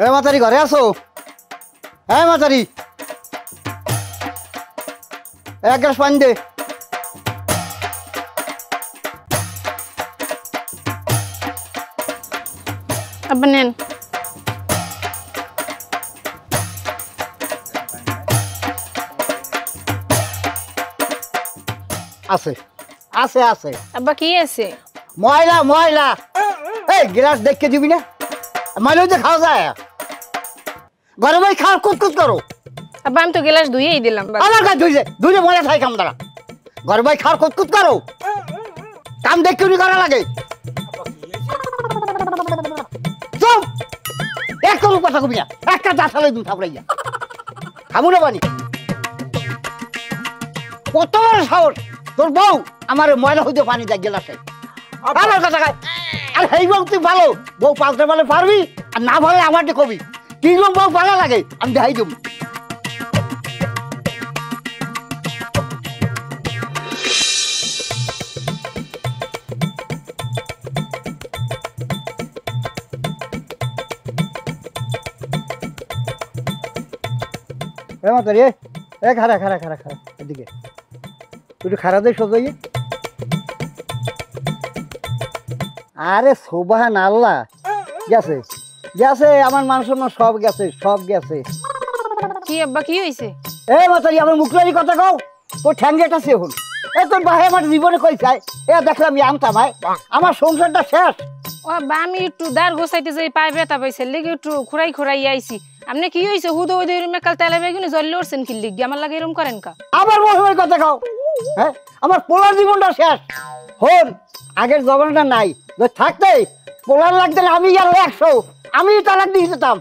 এ মাতারি ঘরে আসো। হ্যাঁ মাতারি, এক গ্লাস পানি দে। আব্বা নেন। আছে আছে আছে। আব্বা কি আছে? ময়লা ময়লা। এই গ্লাস দেখে দিবি না, ময়লা যে খাওয়া যায়। ঘরে ভাই খাওয়ার কুতকুত করো। আব্বা আমি তো গ্লাস ধুয়েই দিলাম। আমার কাছে ধুইছে, ধুইলে ময়লা খাই কাম দ্বারা। ঘরে ভাই খাওয়ার কুতকুত করো, কাম দেখে উনি করা লাগে। চুপ, একটা কথা কবি না, একটা দাঁড়ালে দু থাপড়াইয়া খাবো না বানি। কত বড় সাহস তোর বউ আমার ময়লা হইতে পানি দেয় গেলাসে। আমার কথা খায়। আর সেই বউ তুই ভালো বউ পালতে পারলে পারবি, আর না ভালো আমারটা কবি। কিরকম বউ ভালো লাগে আমি দেখাই দেবো। রে এ খারা খারা খারা খারা এদিকে একটু খারা দে সোজাইয়ে। আরে সোবাহান আল্লাহ, গেছে গেছে আমার মান সম্মান সব গেছে, সব গেছে। কি আব্বা কি হইছে? এ মাতারি আমার মুখলারি কথা কও, তোর ঠ্যাঙ্গেটা সে হল। এ তোর ভাই আমার জীবনে কই চাই এ দেখলাম আনতাম ভাই, আমার সংসারটা শেষ। ও আব্বা আমি একটু দাঁড় গোছাইতে যাই, পায়ে ব্যথা পাইছে লেগে একটু খুঁড়াই খুঁড়াই আইছি। আপনি কি হইছে হুদো ওই মেকাল তেলে বেগুনি জল লড়ছেন কি লিগি? আমার লাগে এরকম করেন কা? আবার মহিমের কথা কও। হ্যাঁ আমার পোলার জীবনটা শেষ হল, আগের জমানাটা নাই। থাকতে পোলার লাগতে আমি গেল 100, আমি তালাক দিয়ে দিতাম।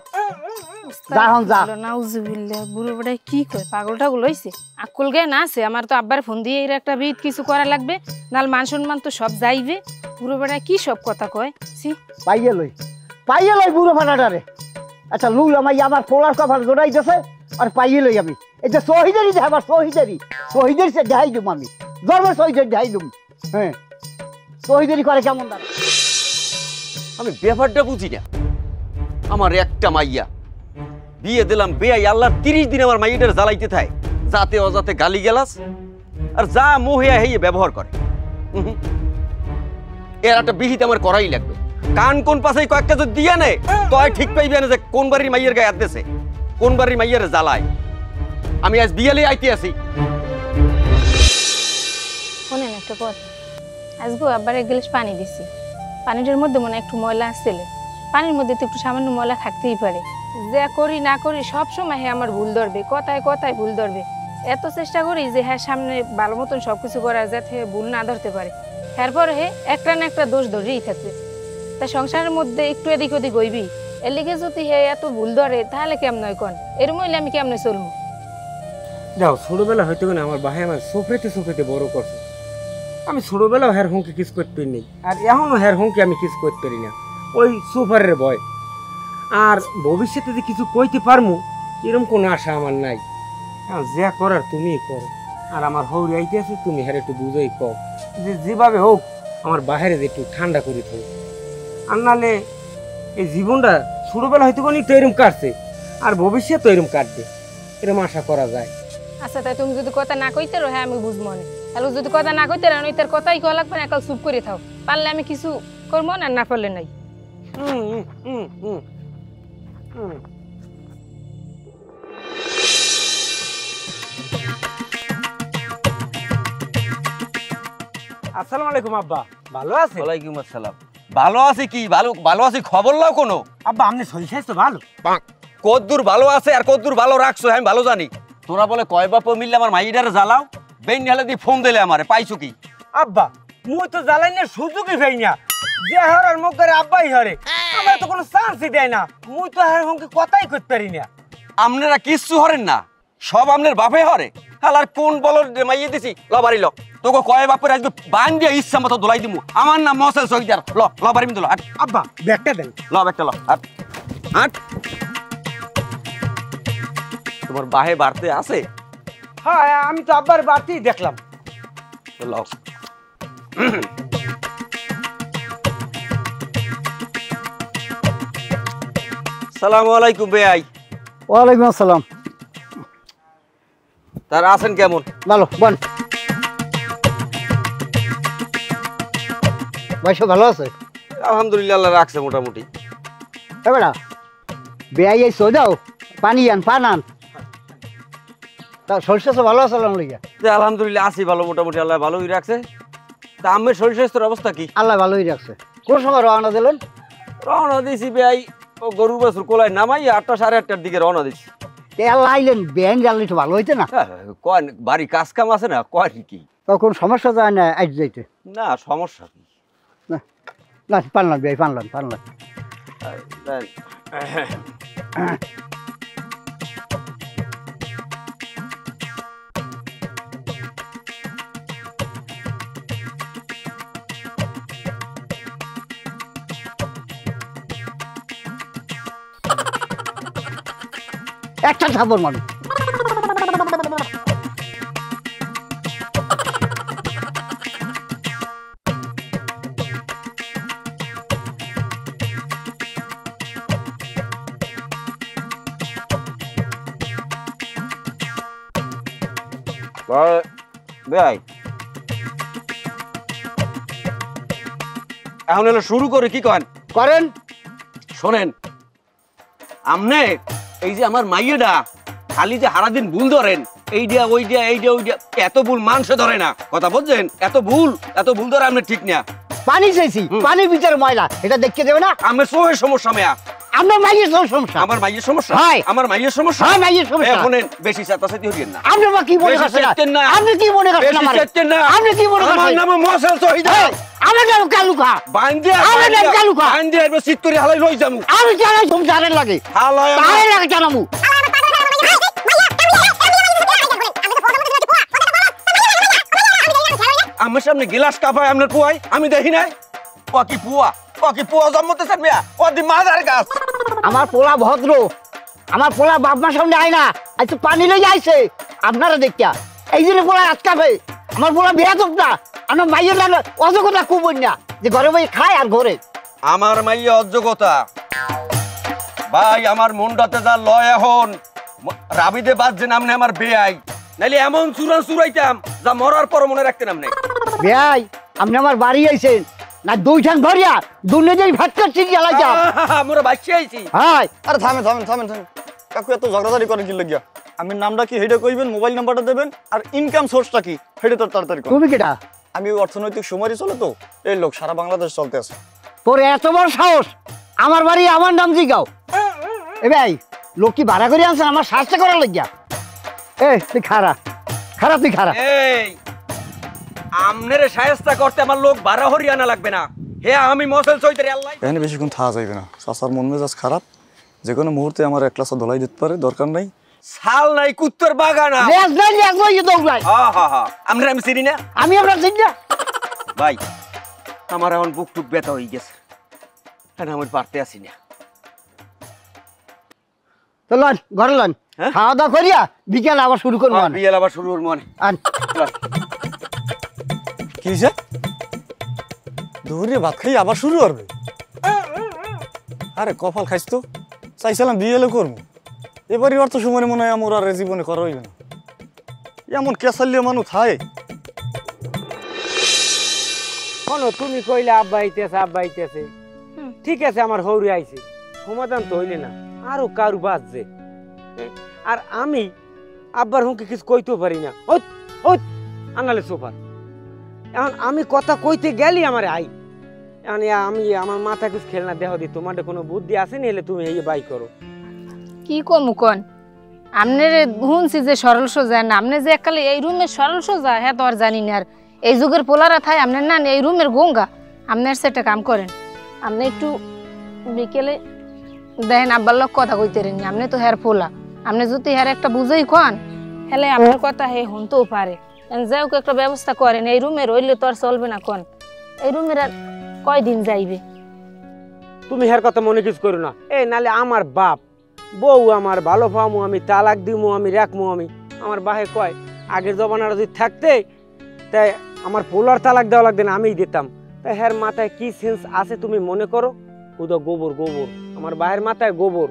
বুড়ো বেটাই কি কয়, পাগল টাগল হইছে? আকুল গে না আছে আমার তো আব্বার ফোন দিয়ে এর একটা বিট কিছু করা লাগবে, নাল মান সম্মান তো সব যাইবে। বুড়ো বেটাই কি সব কথা কয়? সি পাইয়ে লই বুড়ো ফাটাটারে। আচ্ছা লুল আমার পোলার কভার জোড়াইতেছে আর পাইয়ে লই আমি। এই যে শহীদেরই দেখাবার, শহীদের সে দেখাই দেবো আমি, ধর্মের শহীদের দেখাই দেবো। হ্যাঁ শহীদেরই করে কেমন দাঁড়া। আমি ব্যাপারটা বুঝি না। আমার একটা মাইয়া বিয়ে দিলাম বেয়াই, আল্লাহ 30 দিন আমার মাইয়াটার জ্বালাইতে থাকে, যাতে অজাতে গালি গেলাস আর যা মোহিয়া হইয়ে ব্যবহার করে। এর একটা বিহিত আমার করাই লাগবে। কান কোন পাশে কয়েকটা যদি দিয়া নেয় তয় ঠিক পাইবে না যে কোন বাড়ির মাইয়ের গায়ে আদেছে, কোন বাড়ির মাইয়ের জ্বালায়। আমি আজ বিয়ালে আইতে আসি। শোনেন একটা কথা, আজকে আব্বার এক গ্লাস পানি দিছি, পানিটার মধ্যে মনে একটু ময়লা আসছিল। পানির মধ্যে তো একটু সামান্য ময়লা থাকতেই পারে। যা করি না করি সব সময় হ্যাঁ আমার ভুল ধরবে, কথায় কথায় ভুল ধরবে। এত চেষ্টা করি যে হ্যাঁ সামনে ভালো মতন সবকিছু করার, যাতে ভুল না ধরতে পারে। এরপর হে একটা না একটা দোষ ধরেই থাকবে। তা সংসারের মধ্যে একটু এদিক ওদিক হইবি, এর লিগে যদি হে এত ভুল ধরে তাহলে কেমন হয় কন? এর মইলে আমি কেমন চলবো? যাও ছোটবেলা হয়তো না আমার ভাই আমার সোফরেতে বড় করছে। আমি ছোটবেলাও হের হুঁকে কিস করতে পারি নি, আর এখনও হের হুঁকে আমি কিস করতে পারি না, ওই সুপারের ভয়। আর ভবিষ্যতে যে কিছু কইতে পারমু এরকম কোনো আশা আমার নাই। যা করার তুমিই করো, আর আমার হৌরি আইতে আছে তুমি হের একটু বুঝেই কও যে যেভাবে হোক আমার বাহিরে যে একটু ঠান্ডা করে থাকো। আর নাহলে এই জীবনটা ছোটবেলা হয়তো কোনো তো এরকম কাটছে, আর ভবিষ্যৎ তো এরকম কাটবে, এরকম আশা করা যায়। আচ্ছা তাই তুমি যদি কথা না কইতে রো হ্যাঁ আমি বুঝবো না। তাহলে যদি কথা না কইতে রানো তার কথাই কওয়া লাগবে না, একাল চুপ করে থাও। পারলে আমি কিছু করবো না, না পারলে নাই। আসসালামু আলাইকুম আব্বা, ভালো আছে? ওয়ালাইকুম আসসালাম। ভালো আছে কি? ভালো আছে খবর লাও কোনো। আব্বা আপনি শরীর স্বাস্থ্য ভালো? কদ্দুর ভালো আছে আর কদ্দুর ভালো রাখছো আমি ভালো জানি। তোরা বলে কয় বাপ মিললে আমার মাইয়াটারে জ্বালাও, বেন হেলে দিয়ে ফোন দিলে আমারে, পাইছো কি? আব্বা মুই তো জ্বালাইনের সুযোগই পাই না, যে হারার মুখ করে আব্বাই হারে, আমার তো কোনো চান্সই দেয় না। মুই তো হার হুঁকে কথাই করতে পারি না। আপনারা কিচ্ছু হরেন না, সব আপনার বাপে হরে। আর কোন বলর মাইয়ে দিছি ল বাড়ি ল, তোকে কয় বাপের আজকে বান দিয়ে ইচ্ছা মতো দোলাই দিমু। আমার নাম মহসেল সহিদার, ল বাড়ি মিল। আব্বা ব্যাগটা দেন। ল ব্যাগটা ল। আট তোমার বাহে বাড়তে আছে? হ্যাঁ আমি তো আব্বার বাড়তেই দেখলাম। লও আসসালামু আলাইকুম বেয়াই। ওয়ালাইকুম আসসালাম। তার আছেন কেমন? ভালো বল। ভাই সব ভালো আছে? আলহামদুলিল্লাহ, আল্লাহ রাখছে মোটামুটি। বেটা বেয়াই আইসো যাও, পানি আন, পান আন। তা শরীর স্বাস্থ্য ভালো আছে আলহামদুলিল্লাহ? যে আলহামদুলিল্লাহ আছি ভালো, মোটামুটি আল্লাহ ভালোই রাখছে। তা আমের শরীর স্বাস্থ্যের অবস্থা কি? আল্লাহ ভালোই রাখছে। কোন সময় রওনা দিলেন? রওনা দিয়েছি বেয়াই, ও গরুর বাছুর কোলায় নামাই 8টা সাড়ে 8টার দিকে রওনা দিচ্ছি। আল্লাহ আইলেন, বেআইন জানলে একটু ভালো হইতে না? কয় বাড়ি কাজ কাম আছে না, কয় কি? তখন সমস্যা যায় না আজ যাইতে? না সমস্যা কি। না পারলাম বেআই, পারলাম পারলাম। একটা থাপড় মানুষ। বেয়াই এখন হলো শুরু করে কি করেন? শোনেন, আমনে এই যে আমার মাইয়েডা খালি যে সারাদিন ভুল ধরেন, এইটা ওইটা এইটা ওইটা, এত ভুল মানুষে ধরে না, কথা বলছেন? এত ভুল ধরে আপনি ঠিক না। পানি চাইছি, পানির ভিতরে ময়লা, এটা দেখতে দেবে না? আমার সোহের সমস্যা মেয়া। আপনার মাইয়ের সমস্যা? আমার মাইয়ের সমস্যা? হয়। আমার মাইয়ের সমস্যা? হ্যাঁ মাইয়ের সমস্যা। শোনেন, বেশি চাতাচাতি হইয়েন না। আপনি কি মনে করছেন? আপনি কি মনে করছেন? আপনি কি মনে করছেন? আমার নাম মোহাসেন শহীদ। আমার নাম কালুখা। বান্দে আমার নাম কালুখা। বান্দে এর চিত্তরি হালাই রই যামু। আমি জানাই তুমি জানেন লাগে। হালাই তাই লাগে জানামু। আমার সামনে গিলাস কাপায় আপনার পুয়াই আমি দেখি নাই। ও কি পুয়া জন্মতেছেন মিয়া? ও দি মাদার গাছ। আমার পোলা ভদ্র, আমার পোলা বাপ মার সামনে আয় না, আজ তো পানি লেগে আইছে আপনারা দেখিয়া। এই জন্য পোলা আটকাবে। আমার পোলা বেয়াদব না, আমার মাইয়ের লাগে অযোগ্যতা খুব না যে ঘরে বই খায় আর ঘরে। আমার মাইয়া অযোগ্যতা ভাই, আমার মনটাতে যা লয় এখন রাবিদে বাজছে নামনে আমার বেয়াই, নাইলে এমন চুরান চুরাইতাম যা মরার পর মনে রাখতে নামনে। বেয়াই আপনি আমার বাড়ি আইছেন না, দুই ঠান ধরিয়া দুনে যাই ভাত করছি জ্বালাই যাও। আমরা বাচ্চা আইছি। হ্যাঁ আরে থামেন থামেন থামেন থামেন, কাকু এত ঝগড়াঝাড়ি করেন কি লাগিয়া? আমি নামটা কি হেডে কইবেন, মোবাইল নাম্বারটা দেবেন, আর ইনকাম সোর্সটা কি হেডে তো তাড়াতাড়ি করেন। তুমি কেটা? আমি অর্থনৈতিক সুমারি চলে তো, এই লোক সারা বাংলাদেশ চলতে আছে। তোর এত বড় সাহস আমার বাড়ি আমার নাম জিগাও? এ ভাই লোক কি ভাড়া করে আনছেন আমার সাহায্য করার লাগিয়া? এ তুই খারা খারা, তুই খারা। এই আমনের শায়েস্তা করতে আমার লোক বারা হরিয়ানা লাগবে না। হে আমি মসল চৈতারি আল্লাহ। এখানে বেশিক্ষণ থাকা যাইবে না, চাচার মন মেজাজ খারাপ, যে কোনো মুহূর্তে আমার এক ক্লাস ধলাই দিতে পারে, দরকার নাই। সাল নাই কুত্তর বাগানা। লেজ নাই লেজ নাই দৌড়াই। হা আমরা আমি চিনি না। আমি আপনার চিনি না ভাই, আমার এখন বুক টুক ব্যথা হয়ে গেছে, আমি পারতে আসি না। তো লন ঘরে লন, হ্যাঁ? খাওয়া দাওয়া করিয়া বিকেল আবার শুরু করবো। বিয়েল আবার শুরু হল মনে। আন কি হয়েছে? দুপুরে ভাত খাই আবার শুরু করবে? আরে কপাল খাইস তো, চাইছিলাম বিয়ে এলে করবো, এবারই অর্থ সময় মনে হয় আমার আর জীবনে করা হইবে না। এমন কেসালিয়া মানুষ খায়। শোনো, তুমি কইলে আব্বা আইতেছে, ঠিক আছে, আমার হৌরি আইছে, সমাধান তো হইলে না, আরো কারু বাজছে। আর আমি আব্বার হুঁকে কিছু কইতেও পারি না। আনালে সোফার এখন আমি কথা কইতে গেলি আমার আই, আমি আমার মাথা কিছু খেলনা দেহ দি, তোমার কোনো বুদ্ধি আছে নি? এলে তুমি এই বাই করো। কি কমু কন, আমনের শুনছি যে সরল সোজা না, আমনে যে একালে এই রুমের সরল সোজা হ্যাঁ তো আর জানি না। আর এই যুগের পোলারা থাই আমনের না এই রুমের গঙ্গা। আপনার সেটা কাম করেন, আপনি একটু বিকেলে দেখেন আব্বার লোক কথা কইতে রেন, আপনি তো হ্যার পোলা, আপনি যদি হ্যার একটা বুঝেই কন হেলে আপনার কথা হে শুনতেও পারে। যাই হোক একটা ব্যবস্থা করেন, এই রুমে রইলে তো আর চলবে না। কন এই রুমের আর কয়দিন যাইবে? তুমি হ্যার কথা মনে কিছু করো না। এই নালে আমার বাপ বউ আমার ভালো পামু, আমি তালাক দিমু, আমি রাখমু। আমি আমার বাহে কয় আগের জমানার যদি থাকতে তাই আমার পোলার তালাক দেওয়া লাগবে না, আমিই দিতাম। তাই হ্যার মাথায় কি সেন্স আছে তুমি মনে করো? হুদা গোবর গোবর, আমার বাহের মাথায় গোবর।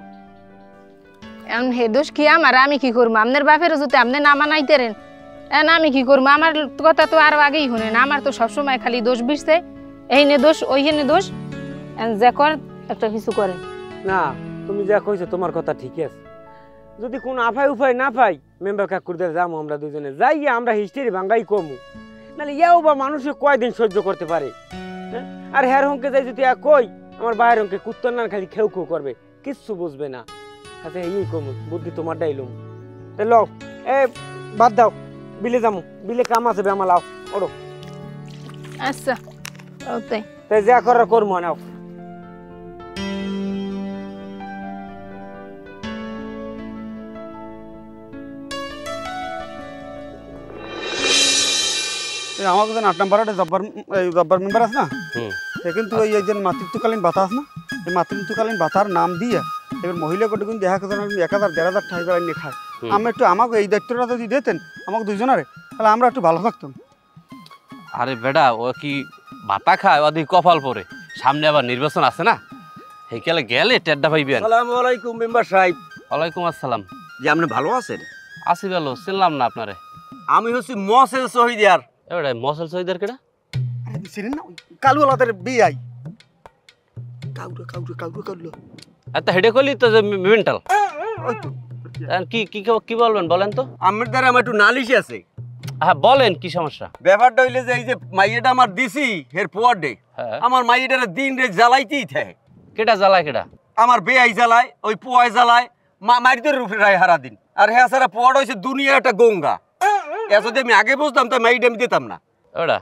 এখন হে দোষ কি আমার, আমি কি করবো? আপনার বাপের যদি আপনি না মানাইতেরেন, এখন আমি কি করবো? আমার কথা তো আরো আগেই শুনেন, আমার তো সবসময় খালি দোষ বিষছে, এই নে দোষ ওইখানে দোষ। এখন যা কর একটা কিছু করেন। না তুমি যা কইছো তোমার কথা ঠিকই আছে, যদি কোনো আফাই উফাই না পাই মেম্বার কাকুর দিয়ে যাবো আমরা দুজনে যাই, আমরা হিস্ট্রি ভাঙ্গাই কমু, নাহলে ইয়াও বা মানুষে কয়দিন সহ্য করতে পারে। হ্যাঁ? আর হ্যার হংকে যাই যদি কই আমার বাইরের হংকে কুত্তর না খালি খেউ খেউ করবে, কিচ্ছু বুঝবে না। আচ্ছা এই কমু বুদ্ধি তোমার ডাইলুম লও, এ বাদ দাও, বিলে যাবো, বিলে কাম আছে বে আমার, লাও ওরো। আচ্ছা তাই তাই যা করার করবো নাও। আমাকে যেন 8 নম্বর জব্বার মেম্বার আছে না, সে কিন্তু এই যে মাতৃত্বকালীন ভাতা আছে না, এই মাতৃত্বকালীন ভাতার নাম দিয়ে এবার মহিলা কোটি কিন্তু 1000 1,000 1,500 নিয়ে খায়। আমি একটু আমাকে এই দায়িত্বটা যদি দিতেন আমাকে দুজনারে, তাহলে আমরা একটু ভালো থাকতাম। আরে বেটা, ও কি ভাতা খায়? ওদিকে কপাল পরে, সামনে আবার নির্বাচন আছে না, সেইকালে গেলে টেড্ডা পাইবেন। আসসালামু আলাইকুম মেম্বার সাহেব। ওয়ালাইকুম আসসালাম। যে আপনি ভালো আছেন? আসি ভালো, চিনলাম না আপনারে। আমি হচ্ছি মহসেন শহীদিয়ার। এবারে মহসেল শহীদের কেডা? চিনেন না কালুয়ালাদের বিআই কাউরে কাউরে কাউরে কাউরে এত হেডে কইলি তো যে মেন্টাল। ওই তো কি কি কি বলবেন বলেন তো? আমার দ্বারা আমার একটু নালিশ আছে। হ্যাঁ বলেন, কি সমস্যা? ব্যাপারটা হইলে যে এই যে মাইয়াটা আমার দিছি এর পর ডে, হ্যাঁ। আমার মাইয়াটারে দিন রে জ্বালাইতেই থাকে। কেডা জ্বালায় কেডা? আমার বেয়াই জ্বালায়, ওই পোয়ায় জ্বালায়, মারিদের রূপে রায় হারা দিন। আর হ্যাঁ সারা পোয়াটা হয়েছে দুনিয়ার একটা গঙ্গা। এ যদি আমি আগে বুঝতাম তাই মাইটা আমি দিতাম না। ওটা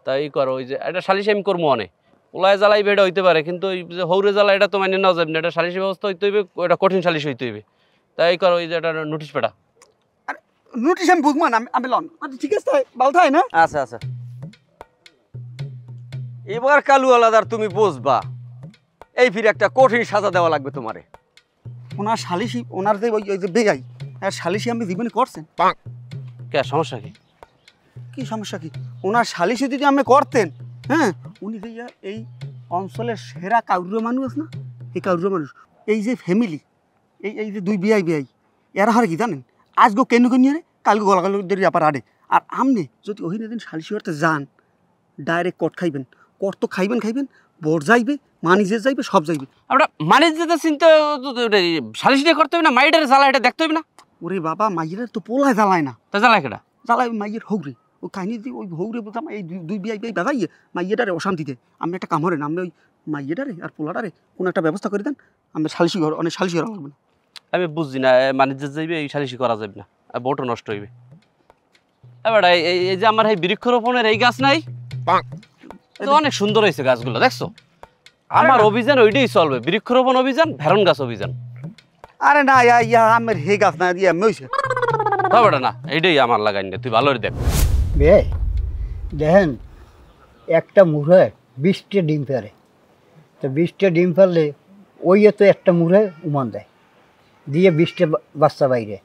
তাই করো, ওই যে এটা সালিশ আমি করবো অনেক ওলায় জ্বালাই বেড়ে হইতে পারে, কিন্তু ওই যে হৌরে জ্বালা এটা তো মানে নেওয়া যাবে না, এটা সালিশি ব্যবস্থা হইতে হইবে, এটা কঠিন সালিশ হইতে হইবে। তাই করো, ওই যে এটা নোটিশ পেটা। আরে নোটিশ আমি বুঝবো না, আমি লন। আচ্ছা ঠিক আছে, ভালো থাই না। আচ্ছা আচ্ছা, এবার কালু আলাদার তুমি বুঝবা, এই ফিরে একটা কঠিন সাজা দেওয়া লাগবে তোমারে। ওনার সালিশি, ওনার যে ওই যে বেআই আর সালিশি আমি জীবনে করছেন। কে সমস্যা কি? কি সমস্যা কি? ওনার সালিশি যদি আমি করতেন, হ্যাঁ, উনি যে এই অঞ্চলের সেরা কাউরুয়া মানুষ না, এই কাউরুয়া মানুষ, এই যে ফ্যামিলি, এই যে দুই বিআই এরা হারে কি জানেন, আজকে কেন কেন কালকে গলাগলি ব্যাপার আড়ে। আর আপনি যদি ওই দিন সালিশি করতে যান, ডাইরেক্ট কট খাইবেন, কট তো খাইবেন, বোর্ড যাইবে, মানিজে যাইবে, সব যাইবে। আমরা মানে যেতে চিন্তা সালিশিটা করতে হবে না, মাইডার জ্বালা এটা দেখতে হবে না। ওরে বাবা, মাইয়েরা তো পোলায় জ্বালায় না, তা জ্বালায় কেডা? জ্বালায় মাইয়ের হৌরে। ওই কাহিনী দিয়ে ওই হৌরে বলতাম, এই দুই বিআই বাজাইয়ে মাইয়েটারে অশান্তিতে। আমি একটা কাম হরেন, আমি ওই মাইয়েটারে আর পোলাটারে কোনো একটা ব্যবস্থা করে দেন, আমি সালিশি ঘর অনেক সালিশি করা লাগবে না। আমি বুঝছি না, মানে যে যাইবে এই সালিশি করা যাবে না, ভোটও নষ্ট হইবে। এবার এই যে আমার এই বৃক্ষরোপণের এই গাছ নাই, তো অনেক সুন্দর হয়েছে গাছগুলো, দেখছো? আমার অভিযান ওইটাই চলবে, বৃক্ষরোপণ অভিযান, ভেরন গাছ অভিযান। আরে না, আমার হে গাছ না দিয়ে আমি হয়েছে। তবে না, এইটাই আমার লাগাই না, তুই ভালো দেখ। বে দেখেন, একটা মুড়ে 20টা ডিম পারে, তো 20টা ডিম পারলে ওই তো একটা মুড়ে উমান দেয়, দিয়ে 20টা বাচ্চা বাইরে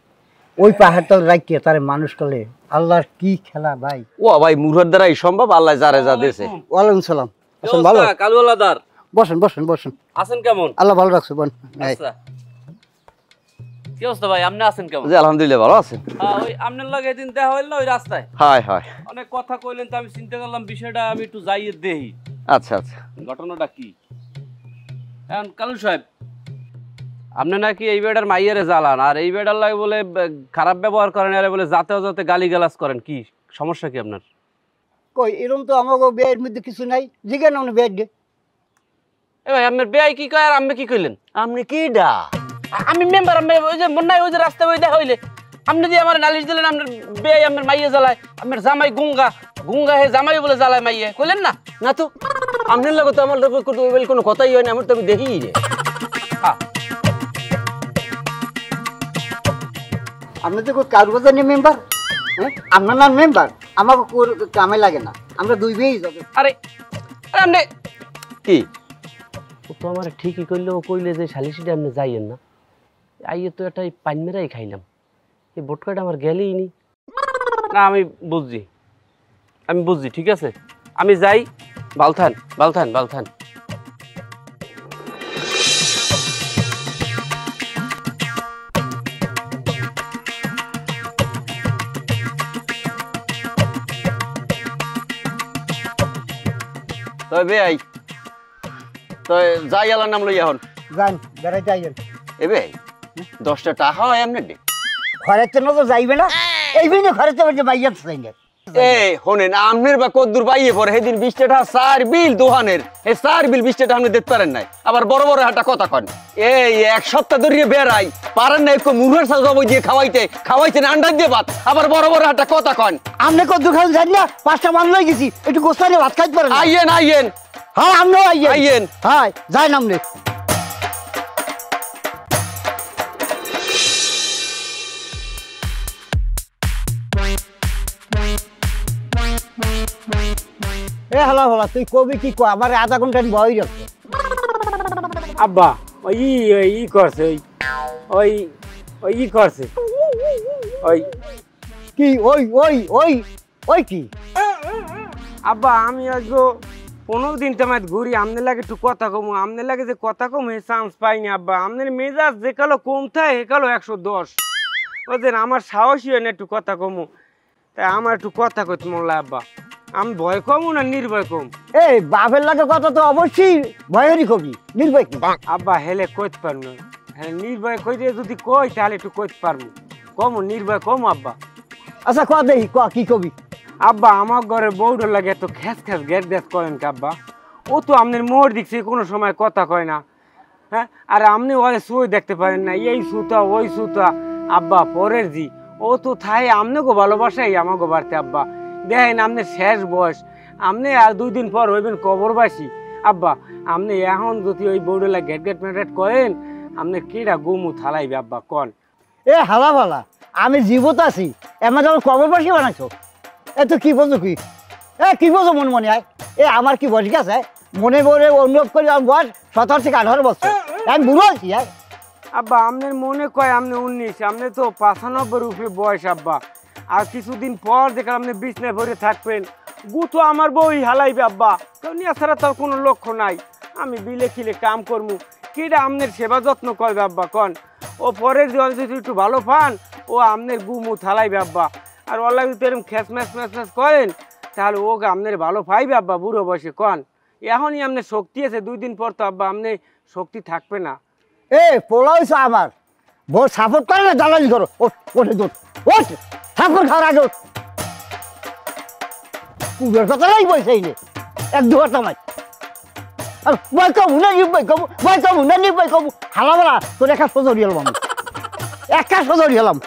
ওই পাহাড়তল রাখিয়ে তারে মানুষ করলে আল্লাহর কি খেলা ভাই। ও ভাই, মুরহার দ্বারাই সম্ভব, আল্লাহ যারে যা দিয়েছে। ওয়ালাইকুম সালাম। আছেন ভালো? কালু আলাদার বসেন বসেন বসেন। আছেন কেমন? আল্লাহ ভালো রাখছে বোন। আচ্ছা, কি অবস্থা ভাই, আপনি আছেন কেমন? জি আলহামদুলিল্লাহ ভালো আছেন। ওই আপনার লগে এদিন দেখা হইল না ওই রাস্তায়, হয় হয়। অনেক কথা কইলেন, তো আমি চিন্তা করলাম বিষয়টা আমি একটু যাইয়ে দেই আচ্ছা আচ্ছা, ঘটনাটা কি। এখন কালু সাহেব, আপনি নাকি এই বেড়ার মাইয়ারে জ্বালান, আর এই বেড়ার লাগে বলে খারাপ ব্যবহার করেন, আর বলে যাতে যাতে গালি গালাজ করেন, কি সমস্যা কি আপনার? কই এরকম তো আমাকে বিয়ের মধ্যে কিছু নাই, জিজ্ঞেস না বিয়ের ডে। এ ভাই, আপনার বেয়াই কি কয় আর আপনি কি কইলেন? আপনি কি ডা? আমি মেম্বার, আমি ওই যে মনে হয় ওই যে রাস্তায় ওই দেখা হইলে আপনি দিয়ে আমার নালিশ দিলেন, আপনার বেয়াই আপনার মাইয়ে জ্বালায়, আপনার জামাই গুঙ্গা হে জামাই বলে জ্বালায় মাইয়ে, কইলেন না? না তো, আপনার লাগে তো আমার কোনো কথাই হয় না, আমার তো আমি দেখি রে। আপনি তো কারুবাজারের মেম্বার, হ্যাঁ আপনার নাম মেম্বার, আমাকে কামে লাগে না, আমরা দুই বিয়েই যাবে। আরে আপনি কি ও তো আমার ঠিকই করলে, ও কইলে যে সালিশিটা আপনি যাইয়েন না, আইয়ে তো একটা পাইন মেরাই খাইলাম, এই বোটকাটা আমার গেলেই নি না। আমি বুঝছি, ঠিক আছে, আমি যাই। বালথান। তবে বেয়াই তো যাই আলার নাম লই এখন যান বেড়াইতে আইয়েন এ বেয়াই 10টা টাকা হয় এমনি দে ঘরের জন্য তো যাইবে না এই বিনে ঘরের তো মাইয়া চাইলে এই হোনেন আমনের বা কদ্দুর বাইয়ে পরে সেদিন 20 টাকা সার বিল দোহানের এই সার বিল 20 টাকা আপনি দিতে পারেন নাই আবার বড় বড় হাটা কথা কন এই এক সপ্তাহ ধরে বেড়াই পারেন না একটু মুরগের সাথে জবাই দিয়ে খাওয়াইতেন আন্ডা দিয়ে ভাত আবার বড় বড় হাটা কথা কন আমনে কত খান জানি না 5টা মান লই গেছি একটু গোস্তারে ভাত খাইতে পারেন আইয়েন আইয়েন হ্যাঁ আমনেও আইয়েন আইয়েন হ্যাঁ যাই নামনে এ হলা হলা তুই কবি কি কয় আমার আধা ঘন্টা বই রাখছে আব্বা ওই ই করছে ওই ওই ই করছে ওই কি ওই ওই ওই ওই কি আব্বা আমি আজকে 15 দিন তোমার ঘুরি আমনে লাগে একটু কথা কমু আমনে লাগে যে কথা কম হে চান্স পাইনি আব্বা আমনের মেজাজ যে কালো কম থাকে হে কালো 110 ওদের আমার সাহসী হয় না একটু কথা কমু তাই আমার একটু কথা কইতে মন লাগে আব্বা আমি ভয় কমু না নির্ভয় কম এই বাপের লাগে কথা তো অবশ্যই ভয়েরই কবি নির্ভয় কি আব্বা হেলে কইতে পারবো না হ্যাঁ নির্ভয় কই দিয়ে যদি কই তাহলে একটু কইতে পারবো কমু নির্ভয় কম আব্বা আচ্ছা ক দেখি ক কি কবি আব্বা আমার ঘরে বউডর লাগে এত খ্যাস খ্যাস গ্যাস গ্যাস করেন কি আব্বা ও তো আপনার মোড় দিচ্ছে কোনো সময় কথা কয় না হ্যাঁ আর আপনি ওই সুই দেখতে পারেন না এই সুতা ওই সুতা আব্বা পরের জি ও তো থাই আমনেকে ভালোবাসাই আমাকে বাড়তে আব্বা দেখেন আপনার শেষ বয়স আপনি আর 2 দিন পর হইবেন কবরবাসী আব্বা আপনি এখন যদি ওই বউডর লাগে গেট গেট মেটেট করেন আপনি কেডা গুমু থালাইবে আব্বা কন এ হালা ভালা আমি জীবত আছি এমন যখন কবর পাশি বানাইছো এ তো কি বলছো কি এ কি বলছো মনে মনে আয় এ আমার কি বয়স গেছে মনে মনে অনুভব করি আমার বয়স 17 থেকে 18 বছর আমি বুড়ো আছি আব্বা আপনার মনে কয় আপনি 19 আপনি তো 95 উপরে বয়স আব্বা আর কিছুদিন পর দেখলাম আপনি বিছনায় ভরে থাকবেন গুতো আমার বই হালাইবে আব্বা কেউ নিয়ে ছাড়া তো কোনো লক্ষ্য নাই আমি বিলে খিলে কাম করমু কিটা আপনার সেবা যত্ন করবে আব্বা কন ও পরের জীবন যদি একটু ভালো পান ও আপনার গুমু থালাইবে আব্বা আর ওলা যদি এরকম খ্যাস ম্যাচ ম্যাচ ম্যাচ করেন তাহলে ওকে আপনার ভালো পাইবে আব্বা বুড়ো বয়সে কন এখনই আপনার শক্তি আছে 2 দিন পর তো আব্বা আপনি শক্তি থাকবে না এ পোলা হয়েছে আমার ভোর সাপোর্ট করে না জ্বালানি করো ওঠে দোষ ওঠ ঠাকুর খাওয়ার আগে কুবের কথা নাই বলছে এই এক দু কথা নাই আর বই কম না নিবাই কম বই কম না নিবাই কম হালা বলা তোর একা সজরি হলাম আমি একা সজরি হলাম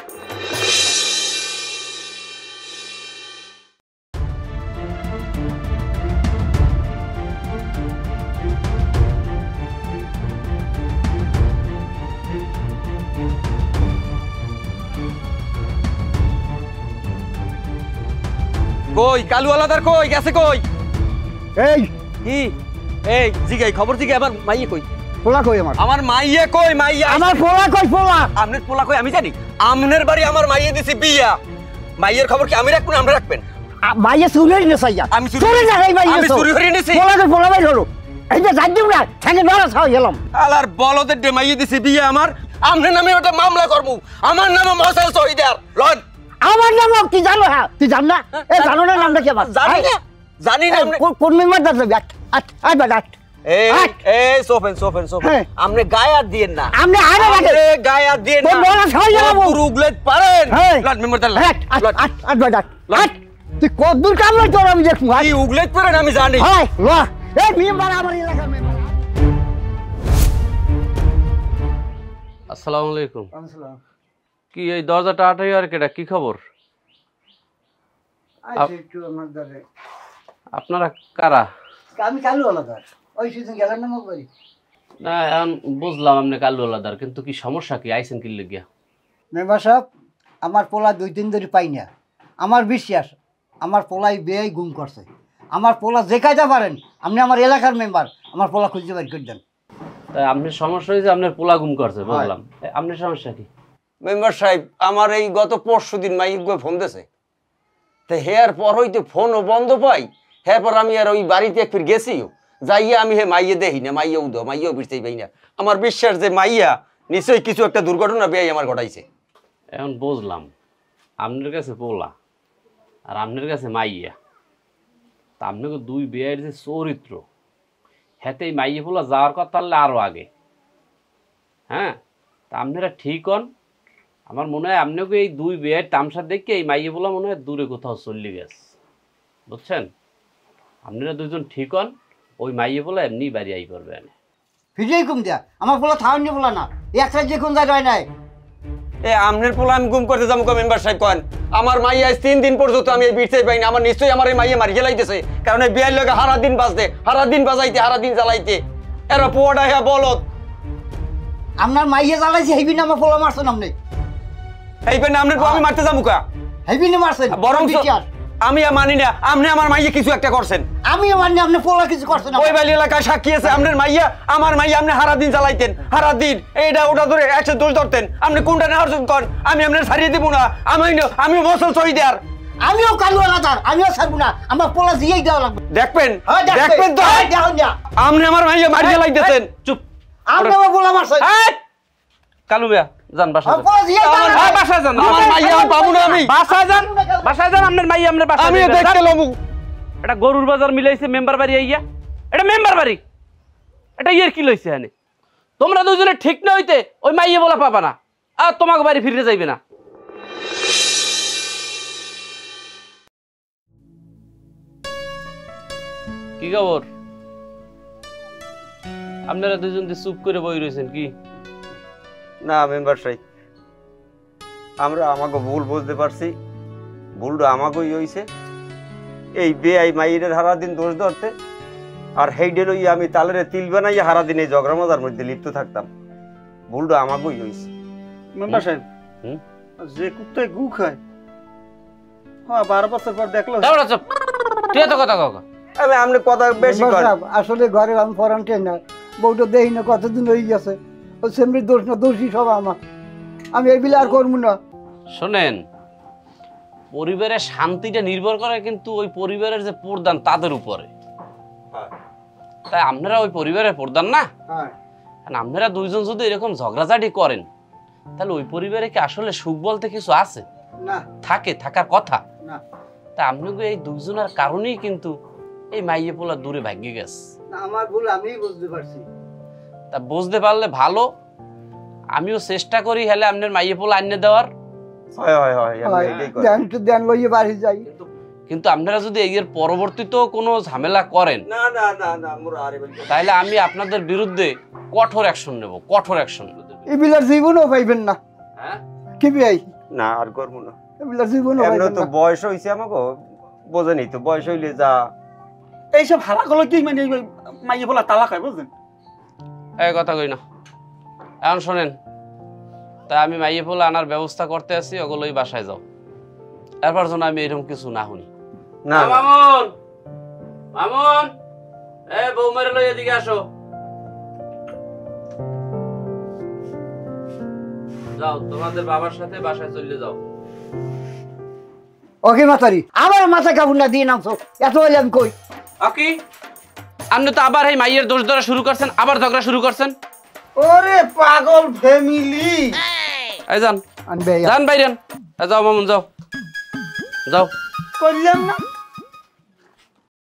কই কালু আলাদার কই গেছে কই এই কি এই জিগাই খবর জিগাই আমার মাইয়ে কই পোলা কই আমার মাইয়ে কই মাইয়া আমার পোলা কই পোলা আমনের পোলা কই আমি জানি আমনের বাড়ি আমার মাইয়ে দিছি বিয়া মাইয়ের খবর কি আমি রাখবো না আমরা রাখবেন মাইয়ে চুরি নে সাইয়া আমি চুরি না এই মাইয়ে আমি চুরি করে নিছি পোলা কই পোলা বাইর হলো এই যে যাই দিম না ঠ্যাঙে ধরা ছাও গেলাম আলার বলদের ডে মাইয়ে দিছি বিয়া আমার আমনের নামে ওটা মামলা করব আমার নামে মশাল শহীদার লন আমার নাম কি জানো হ্যাঁ তুই জান না এ জানো না নামটা কি আমার জানি না কোন মেম্বার দাঁড়াবে আট বাদ আট এই সোফেন আপনি গায়ে আর দিয়েন না আপনি আরে লাগে গায়ে আর দিয়েন তোর বলা সই যাব উগলেট পারেন লট মেম্বার দাঁড়া আট বাদ আট তুই কত দূর কাম না তোর আমি দেখবো এই উগলেট পারেন আমি জানি হ্যাঁ ল এই মেম্বার আমার এলাকার মেম্বার আসসালামু আলাইকুম কি এই দরজাটা আটাই আর কেটা কি খবর আপনারা কারা আমি কালু আলাদা ওই সিজন গেলাম না মোক বাড়ি না এখন বুঝলাম আপনি কালু আলাদার কিন্তু কি সমস্যা কি আইছেন কি লাগিয়া মেম্বার সাহেব আমার পোলা 2 দিন ধরে পাই না আমার বিশ্বাস আমার পোলাই বেয়াই গুম করছে আমার পোলা যে কাজটা পারেন আপনি আমার এলাকার মেম্বার আমার পোলা খুঁজে বের করে দেন তাই আপনার সমস্যা হয়েছে আপনার পোলা গুম করছে বুঝলাম আপনার সমস্যা কি মেম্বার সাহেব আমার এই গত পরশুদিন মাইক ফোন দিয়েছে তো হেয়ার পর হইতে ফোনও বন্ধ পাই হ্যাঁ পর আমি আর ওই বাড়িতে এক ফির গেছিও যাইয়া আমি হে মাইয়ে দেখি না মাইয়াও দো মাইয়াও বিরতেই পাই না আমার বিশ্বাস যে মাইয়া নিশ্চয়ই কিছু একটা দুর্ঘটনা বেয়াই আমার ঘটাইছে এখন বুঝলাম আপনার কাছে পোলা আর আপনার কাছে মাইয়া তা আপনাকে 2 বেয়ের যে চরিত্র হেতে মাইয়ে পোলা যাওয়ার কথা হলে আরো আগে। হ্যাঁ, তা আপনারা ঠিক হন। আমার মনে হয় আপনাকে এই দুই বিয়ের তামসা দেখে এই মাইয়ে পোলা মনে হয় দূরে কোথাও চলে গেছে, বুঝছেন? আপনারা দুজন ঠিক হন, ওই মাইয়ে পোলা এমনি বাড়ি আই করবে। ফিরেই কম দিয়া আমার পোলা থাউনি পোলা না, এক সাইড যে কোন জায়গায় নাই। এ আমনের পোলা আমি গুম করতে যাবো মেম্বার সাহেব কন? আমার মাইয়া আজ 3 দিন পর্যন্ত আমি এই বিটতে পাইনি। আমার নিশ্চয়ই আমার এই মাইয়া মারি গেলাইতেছে, কারণ এই বিয়ের লোকে হারা দিন বাজতে, হারা দিন বাজাইতে, হারা দিন জ্বালাইতে। এরা পোয়াটা হ্যাঁ বলত আপনার মাইয়ে জ্বালাইছে হেবি না আমার পোলা মারছেন আপনি? এই পেন আমনের পোলা আমি মারতে যাবো কা? হেবি না মারছেন? বরং আমি মানি না, আপনি আমার মাইয়া কিছু একটা করছেন। আমি মানি আপনি পোলা কিছু করছেন? ওই বালি এলাকায় সাক্ষী আছে, আপনার মাইয়া আমার মাইয়া আপনি হারা দিন জ্বালাইতেন, হারা দিন এইটা ওটা ধরে একসাথে দোষ ধরতেন। আপনি কোনটা নেওয়ার কন, আমি আপনার ছাড়িয়ে দেবো না। আমি মশল সহি দেয়ার, আমিও কালু আলাদার, আমিও ছাড়বো না। আমার পোলা দিয়েই দেওয়া লাগবে। দেখবেন দেখবেন দেখবেন তো আপনি আমার মাইয়া মারি গেলাইতেছেন। চুপ, আপনি আমার পোলা মারছেন। কালু ভাইয়া যান বাসায় আমার যান। পোলা দিয়েই দেওয়া লাগবে। বাসায় যান, আমার মাইয়া আমি পাবো না। আমি বাসায় যান, বাসায় যান। আপনার মাইয়া আপনার বাসায় আমি যাবেন। দেখতে লমু। এটা গরুর বাজার মিলাইছে মেম্বার বাড়ি আইয়া, এটা মেম্বার বাড়ি, এটা ইয়ের কি লইছে এনে? তোমরা দুজনে ঠিক না হইতে ওই মাইয়ে বলা পাবা না, আর তোমাকে বাড়ি ফিরে যাইবে না। কি খবর? আপনারা দুজন চুপ করে বই রয়েছেন কি? না মেম্বার সাহেব, আমরা আমাকে ভুল বুঝতে পারছি, ভুলটা আমাকেই হইছে। এই বেআই মাইয়ের হারা দিন দোষ ধরতে, আর হেইডে লইয়া আমি তালের তিল বানাইয়া হারা দিন এই ঝগড়া মজার মধ্যে লিপ্ত থাকতাম। ভুলটা আমাকেই হইছে। মেম্বার সাহেব, যে কুত্তায় গু খায়, হ্যাঁ 12 বছর পর দেখলো। চুপ, তুই এত কথা কাকা। আমি আপনি কথা বেশি করেন। আসলে ঘরে আমি ফরান্টে না, বউটা দেখি না কতদিন হয়ে গেছে। ও সেমরির দোষ না, দোষী সব আমার। আমি এগুলো আর করবো না। শোনেন, পরিবারের শান্তিটা নির্ভর করে কিন্তু ওই পরিবারের যে প্রধান তাদের উপরে। তাই আপনারা ওই পরিবারের প্রধান না, আপনারা দুইজন যদি এরকম ঝগড়াঝাটি করেন তাহলে ওই পরিবারে কি আসলে সুখ বলতে কিছু আছে? না, থাকে, থাকার কথা না। তা আপনাকে এই দুইজনের কারণেই কিন্তু এই মাইয়ে পোলা দূরে ভাগ্যে গেছে। আমার ভুল আমি বুঝতে পারছি। তা বুঝতে পারলে ভালো, আমিও চেষ্টা করি হেলে আপনার মাইয়ে পোলা আনিয়ে দেওয়ার। কিন্তু আপনারা যদি এর পরবর্তীতেও কোনো ঝামেলা করেন তাহলে আমি আপনাদের বিরুদ্ধে কঠোর অ্যাকশন নেব, কঠোর অ্যাকশন। এবিলার জীবনও পাইবেন না। হ্যাঁ, কি ভাই? না আর করবো না। এবিলার জীবনও এমনি পাইবেন তো না। বয়স হইছে আমাকে, বোঝেনি তো, বয়স হইলে যা এইসব হারা গুলো কি মানে মাইয়ে বলা তালাক হয়, বুঝলেন? এই কথা কই না। এখন শোনেন, তা আমি মাইয়ে পোলা আনার ব্যবস্থা করতে আছি, ওগুলোই বাসায় যাও। এরপর যেন আমি এরকম কিছু না শুনি। না মামুন, মামুন, এই বৌমারে লই এদিকে আসো। যাও, তোমাদের বাবার সাথে বাসায় চলে যাও। ওকে মাতারি, আমার মাথা কাবুন না দিয়ে নামছো, এত হইলে আমি কই। আকি, আপনি তো আবার এই মাইয়ের দোষ ধরা শুরু করছেন, আবার ঝগড়া শুরু করছেন। ওরে পাগল ফ্যামিলি! এই যান, আনবে যান বাইরেন। যাও মামুন, যাও যাও। করলাম না